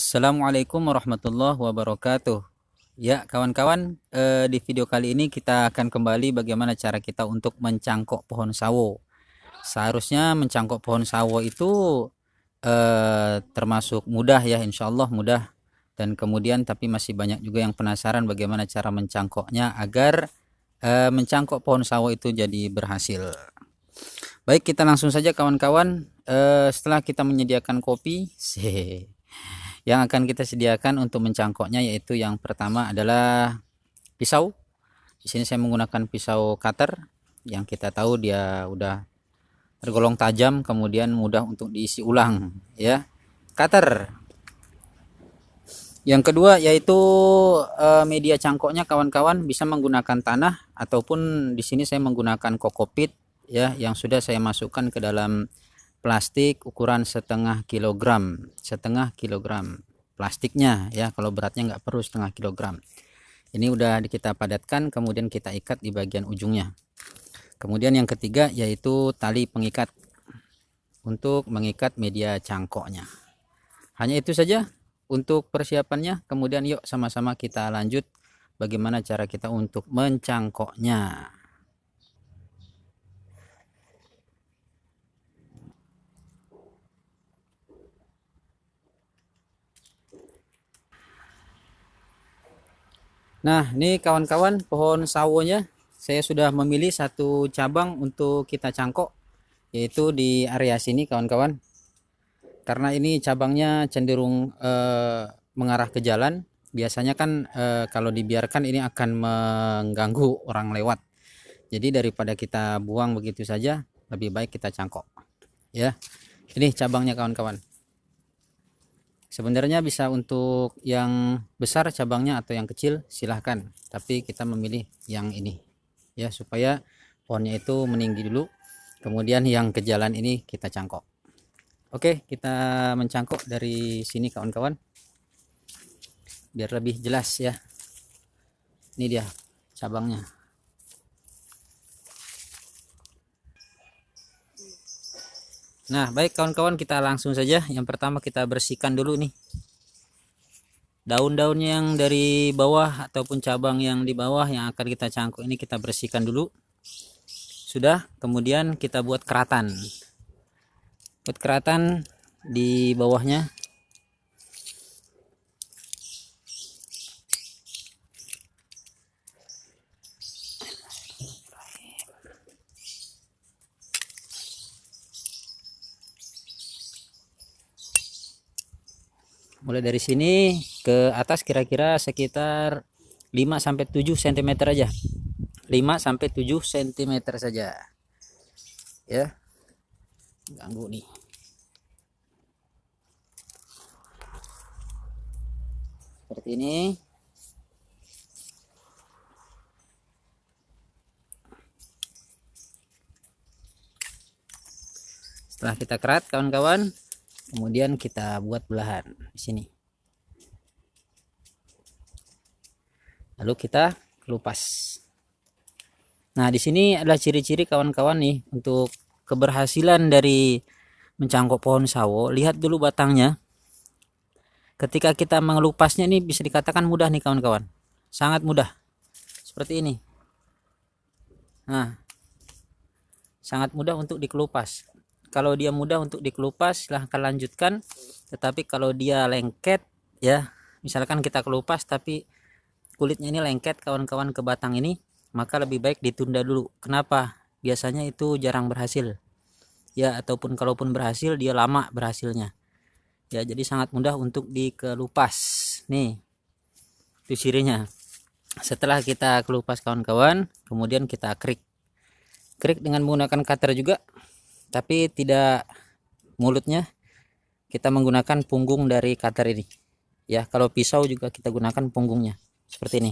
Assalamualaikum warahmatullahi wabarakatuh. Ya, kawan-kawan, di video kali ini kita akan kembali bagaimana cara kita untuk mencangkok pohon sawo. Seharusnya mencangkok pohon sawo itu termasuk mudah ya, insya Allah mudah. Dan kemudian tapi masih banyak juga yang penasaran bagaimana cara mencangkoknya agar mencangkok pohon sawo itu jadi berhasil. Baik, kita langsung saja kawan-kawan. Setelah kita menyediakan kopi, yang akan kita sediakan untuk mencangkoknya yaitu yang pertama adalah pisau. Di sini saya menggunakan pisau cutter yang kita tahu dia udah tergolong tajam, kemudian mudah untuk diisi ulang ya. Cutter. Yang kedua yaitu media cangkoknya kawan-kawan bisa menggunakan tanah ataupun di sini saya menggunakan kokopit ya yang sudah saya masukkan ke dalam plastik ukuran setengah kilogram plastiknya ya, kalau beratnya nggak perlu setengah kilogram. Ini udah kita padatkan, kemudian kita ikat di bagian ujungnya. Kemudian yang ketiga yaitu tali pengikat untuk mengikat media cangkoknya. Hanya itu saja untuk persiapannya. Kemudian yuk sama-sama kita lanjut bagaimana cara kita untuk mencangkoknya. Nah, ini kawan-kawan pohon sawonya saya sudah memilih satu cabang untuk kita cangkok, yaitu di area sini kawan-kawan. Karena ini cabangnya cenderung mengarah ke jalan. Biasanya kan kalau dibiarkan ini akan mengganggu orang lewat. Jadi daripada kita buang begitu saja, lebih baik kita cangkok. Ya, ini cabangnya kawan-kawan. Sebenarnya bisa untuk yang besar cabangnya atau yang kecil silahkan, tapi kita memilih yang ini ya supaya pohonnya itu meninggi dulu, kemudian yang ke jalan ini kita cangkok. Oke, kita mencangkok dari sini kawan-kawan biar lebih jelas ya. Ini dia cabangnya. Nah, baik kawan-kawan, kita langsung saja. Yang pertama kita bersihkan dulu nih daun-daun yang dari bawah ataupun cabang yang di bawah yang akan kita cangkok ini kita bersihkan dulu. Sudah, kemudian kita buat keratan. Buat keratan di bawahnya. Mulai dari sini ke atas kira-kira sekitar 5 sampai 7 cm aja. 5 sampai 7 cm saja. Ya. Ganggu nih. Seperti ini. Setelah kita kerat kawan-kawan, kemudian kita buat belahan di sini. Lalu kita kelupas. Nah, di sini adalah ciri-ciri kawan-kawan nih untuk keberhasilan dari mencangkok pohon sawo. Lihat dulu batangnya. Ketika kita mengelupasnya ini bisa dikatakan mudah nih kawan-kawan. Sangat mudah. Seperti ini. Nah, sangat mudah untuk dikelupas. Kalau dia mudah untuk dikelupas silahkan lanjutkan, tetapi kalau dia lengket ya, misalkan kita kelupas tapi kulitnya ini lengket kawan-kawan ke batang ini, maka lebih baik ditunda dulu. Kenapa? Biasanya itu jarang berhasil ya, ataupun kalaupun berhasil dia lama berhasilnya ya. Jadi sangat mudah untuk dikelupas nih, itu cirinya. Setelah kita kelupas kawan-kawan, kemudian kita krik dengan menggunakan cutter juga, tapi tidak mulutnya, kita menggunakan punggung dari cutter ini ya. Kalau pisau juga kita gunakan punggungnya seperti ini.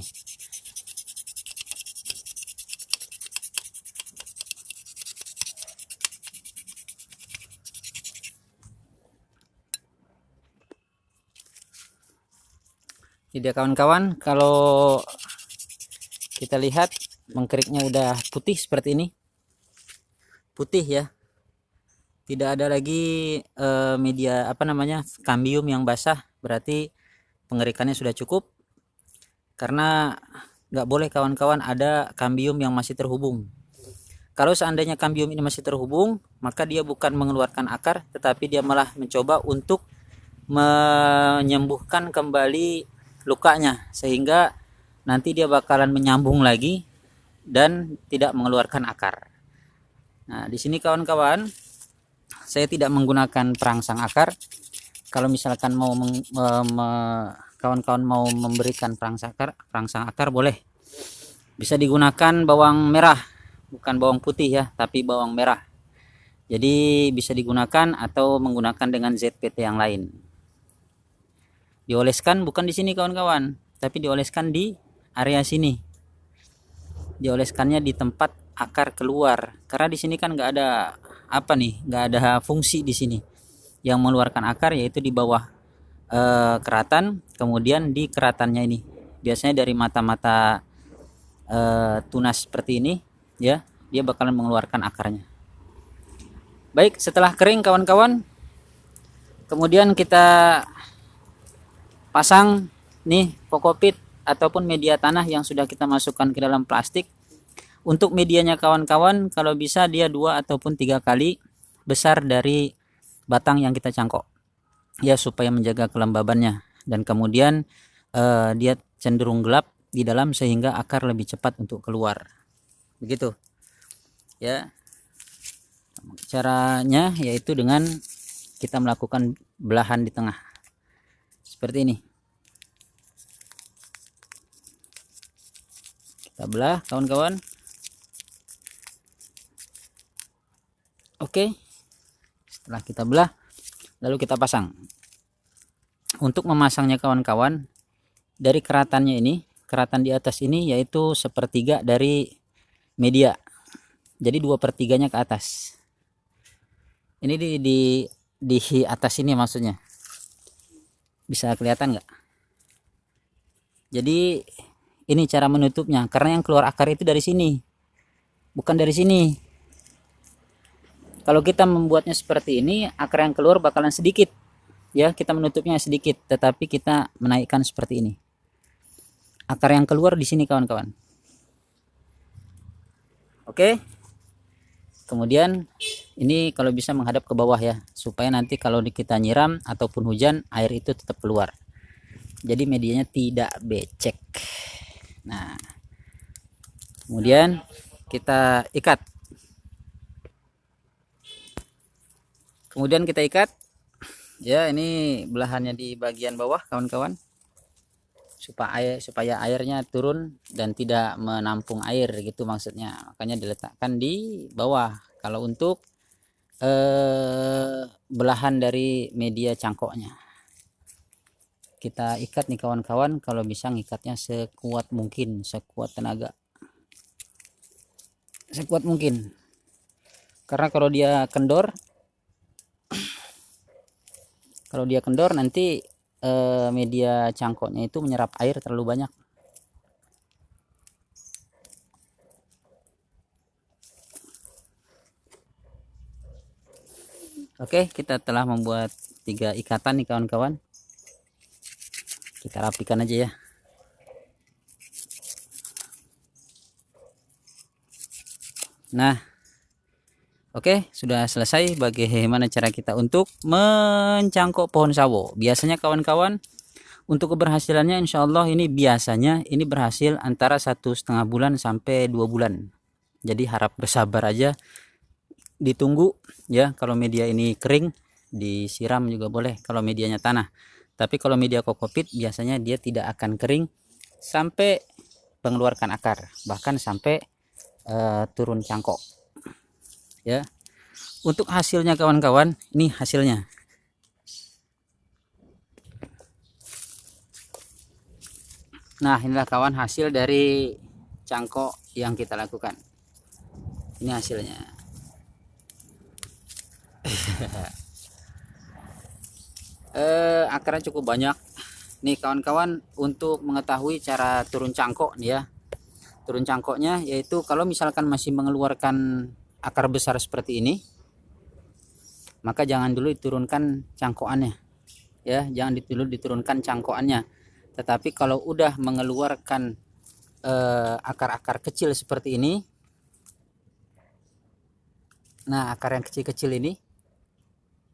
Ini dia kawan-kawan, kalau kita lihat mengkeriknya udah putih seperti ini, putih ya, tidak ada lagi media kambium yang basah berarti pengerikannya sudah cukup. Karena nggak boleh kawan-kawan ada kambium yang masih terhubung. Kalau seandainya kambium ini masih terhubung, maka dia bukan mengeluarkan akar, tetapi dia malah mencoba untuk menyembuhkan kembali lukanya, sehingga nanti dia bakalan menyambung lagi dan tidak mengeluarkan akar. Nah, di sini kawan-kawan, saya tidak menggunakan perangsang akar. Kalau misalkan kawan-kawan mau memberikan perangsang akar boleh. Bisa digunakan bawang merah, bukan bawang putih ya, tapi bawang merah. Jadi bisa digunakan atau menggunakan dengan ZPT yang lain. Dioleskan bukan di sini kawan-kawan, tapi dioleskan di area sini. Dioleskannya di tempat akar keluar, karena di sini kan nggak ada nggak ada fungsi di sini. Yang mengeluarkan akar yaitu di bawah keratan, kemudian di keratannya ini. Biasanya dari mata-mata tunas seperti ini, ya, dia bakalan mengeluarkan akarnya. Baik, setelah kering kawan-kawan, kemudian kita pasang nih kokopit ataupun media tanah yang sudah kita masukkan ke dalam plastik. Untuk medianya kawan-kawan, kalau bisa dia 2 ataupun 3 kali besar dari batang yang kita cangkok, ya, supaya menjaga kelembabannya, dan kemudian dia cenderung gelap di dalam sehingga akar lebih cepat untuk keluar. Begitu ya. Caranya yaitu dengan kita melakukan belahan di tengah seperti ini. Kita belah kawan-kawan. Oke, setelah kita belah lalu kita pasang. Untuk memasangnya kawan-kawan, dari keratannya ini, keratan di atas ini yaitu 1/3 dari media, jadi 2/3-nya ke atas. Ini di atas ini maksudnya, bisa kelihatan nggak? Jadi ini cara menutupnya, karena yang keluar akar itu dari sini, bukan dari sini. Kalau kita membuatnya seperti ini, akar yang keluar bakalan sedikit, ya, kita menutupnya sedikit, tetapi kita menaikkan seperti ini. Akar yang keluar di sini kawan-kawan. Oke. Kemudian ini kalau bisa menghadap ke bawah ya, supaya nanti kalau kita nyiram ataupun hujan, air itu tetap keluar. Jadi medianya tidak becek. Nah, kemudian kita ikat. Ya, ini belahannya di bagian bawah kawan-kawan, supaya airnya turun dan tidak menampung air gitu maksudnya. Makanya diletakkan di bawah. Kalau untuk belahan dari media cangkoknya, kita ikat nih kawan-kawan. Kalau bisa ngikatnya sekuat mungkin, sekuat tenaga, sekuat mungkin. Karena kalau dia kendor nanti media cangkoknya itu menyerap air terlalu banyak. Oke, kita telah membuat 3 ikatan nih kawan-kawan. Kita rapikan aja ya. Nah, oke, sudah selesai bagaimana cara kita untuk mencangkok pohon sawo. Biasanya kawan-kawan, untuk keberhasilannya insya Allah ini biasanya ini berhasil antara 1,5 bulan sampai 2 bulan. Jadi harap bersabar aja, ditunggu ya. Kalau media ini kering, disiram juga boleh kalau medianya tanah. Tapi kalau media kokopit biasanya dia tidak akan kering sampai mengeluarkan akar, bahkan sampai turun cangkok ya. Untuk hasilnya kawan-kawan, ini hasilnya. Nah, inilah kawan hasil dari cangkok yang kita lakukan. Ini hasilnya. Akarnya cukup banyak nih kawan-kawan. Untuk mengetahui cara turun cangkok nih ya, turun cangkoknya yaitu kalau misalkan masih mengeluarkan akar besar seperti ini, maka jangan dulu diturunkan cangkokannya ya, jangan diturunkan cangkokannya. Tetapi kalau udah mengeluarkan akar-akar kecil seperti ini, nah akar yang kecil-kecil ini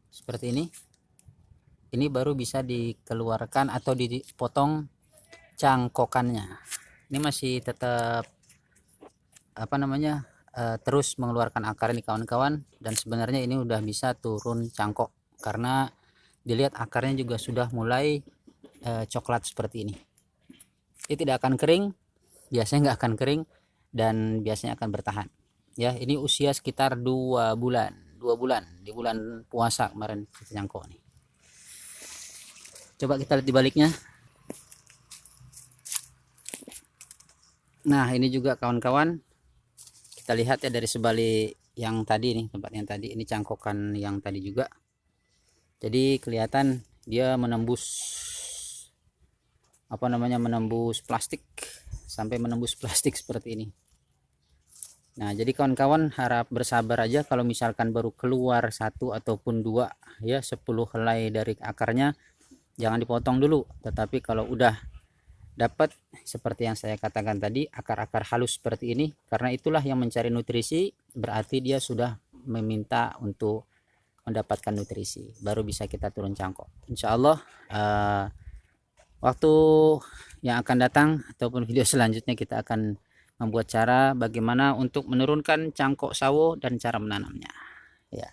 seperti ini baru bisa dikeluarkan atau dipotong cangkokannya. Ini masih tetap apa namanya terus mengeluarkan akar ini kawan-kawan, dan sebenarnya ini udah bisa turun cangkok karena dilihat akarnya juga sudah mulai coklat seperti ini. Ini tidak akan kering, biasanya nggak akan kering, dan biasanya akan bertahan ya. Ini usia sekitar 2 bulan di bulan puasa kemarin kita cangkok nih. Coba kita lihat di baliknya. Nah ini juga kawan-kawan, kita lihat ya dari sebalik yang tadi nih, tempat yang tadi ini cangkokan yang tadi juga. Jadi kelihatan dia menembus apa namanya, menembus plastik, sampai menembus plastik seperti ini. Nah jadi kawan-kawan harap bersabar aja, kalau misalkan baru keluar 1 ataupun 2 ya, 10 helai dari akarnya, jangan dipotong dulu. Tetapi kalau udah dapat seperti yang saya katakan tadi, akar-akar halus seperti ini, karena itulah yang mencari nutrisi, berarti dia sudah meminta untuk mendapatkan nutrisi, baru bisa kita turun cangkok. Insya Allah waktu yang akan datang ataupun video selanjutnya kita akan membuat cara bagaimana untuk menurunkan cangkok sawo dan cara menanamnya ya.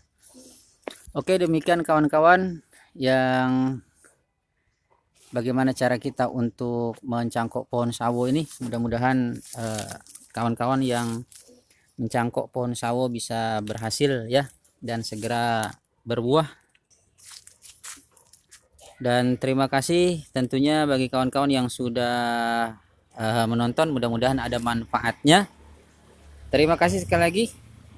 Oke, demikian kawan-kawan yang bagaimana cara kita untuk mencangkok pohon sawo ini. Mudah-mudahan kawan-kawan yang mencangkok pohon sawo bisa berhasil ya, dan segera berbuah. Dan terima kasih tentunya bagi kawan-kawan yang sudah menonton, mudah-mudahan ada manfaatnya. Terima kasih sekali lagi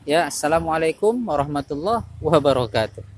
ya. Assalamualaikum warahmatullahi wabarakatuh.